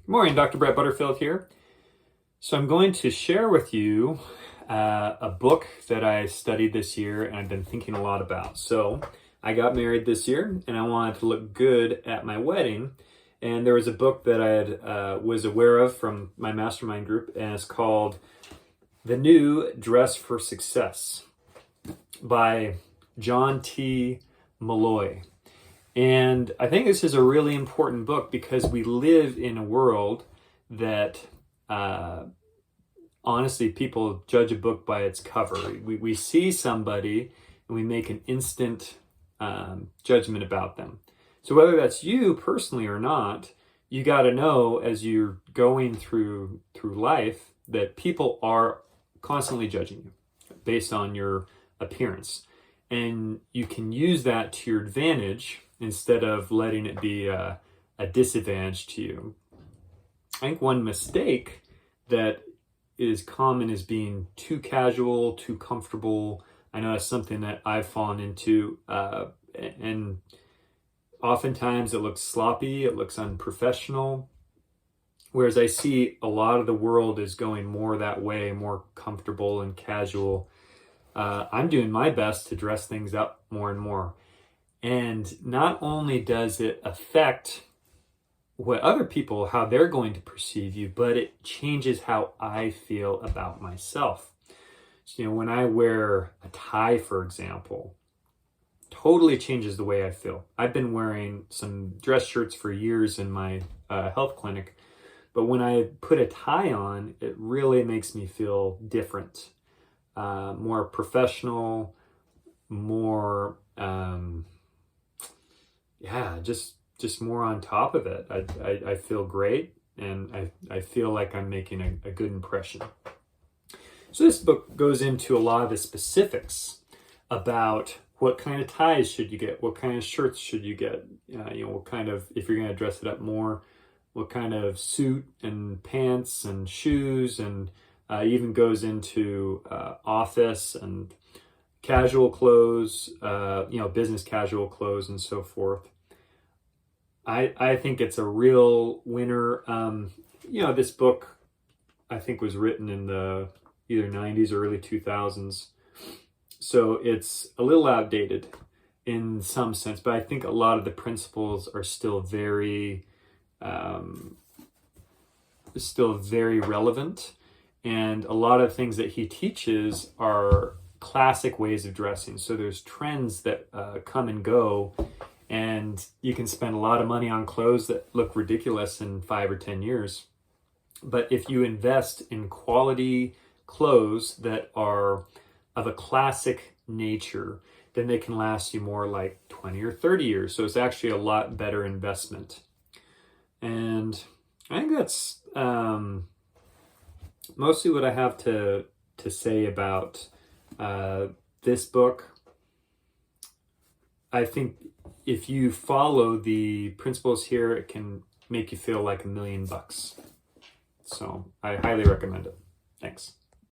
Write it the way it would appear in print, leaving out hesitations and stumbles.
Good morning, Dr. Brett Butterfield here. So I'm going to share with you a book that I studied this year and I've been thinking a lot about. So I got married this year and I wanted to look good at my wedding. And there was a book that I was aware of from my mastermind group, and it's called The New Dress for Success by John T. Malloy. And I think this is a really important book because we live in a world that honestly, people judge a book by its cover. We see somebody and we make an instant judgment about them. So whether that's you personally or not, you got to know as you're going through life that people are constantly judging you based on your appearance. And you can use that to your advantage instead of letting it be a disadvantage to you. I think one mistake that is common is being too casual, too comfortable. I know that's something that I've fallen into, and oftentimes it looks sloppy, it looks unprofessional, whereas I see a lot of the world is going more that way, more comfortable and casual. I'm doing my best to dress things up more and more. And not only does it affect what other people, how they're going to perceive you, but it changes how I feel about myself. So, when I wear a tie, for example, totally changes the way I feel. I've been wearing some dress shirts for years in my health clinic, but when I put a tie on, it really makes me feel different, more professional, more just more on top of it. I feel great, and I feel like I'm making a good impression. So this book goes into a lot of the specifics about what kind of ties should you get, what kind of shirts should you get, what kind of, if you're going to dress it up more, what kind of suit and pants and shoes, and even goes into office and casual clothes, business casual clothes and so forth. I think it's a real winner. This book, I think, was written in the either 90s or early 2000s. So it's a little outdated in some sense, but I think a lot of the principles are still very relevant. And a lot of things that he teaches are classic ways of dressing. So there's trends that come and go, and you can spend a lot of money on clothes that look ridiculous in 5 or 10 years. But if you invest in quality clothes that are of a classic nature, then they can last you more like 20 or 30 years. So it's actually a lot better investment. And I think that's mostly what I have to say about this book. I think if you follow the principles here, it can make you feel like $1 million. So I highly recommend it. Thanks.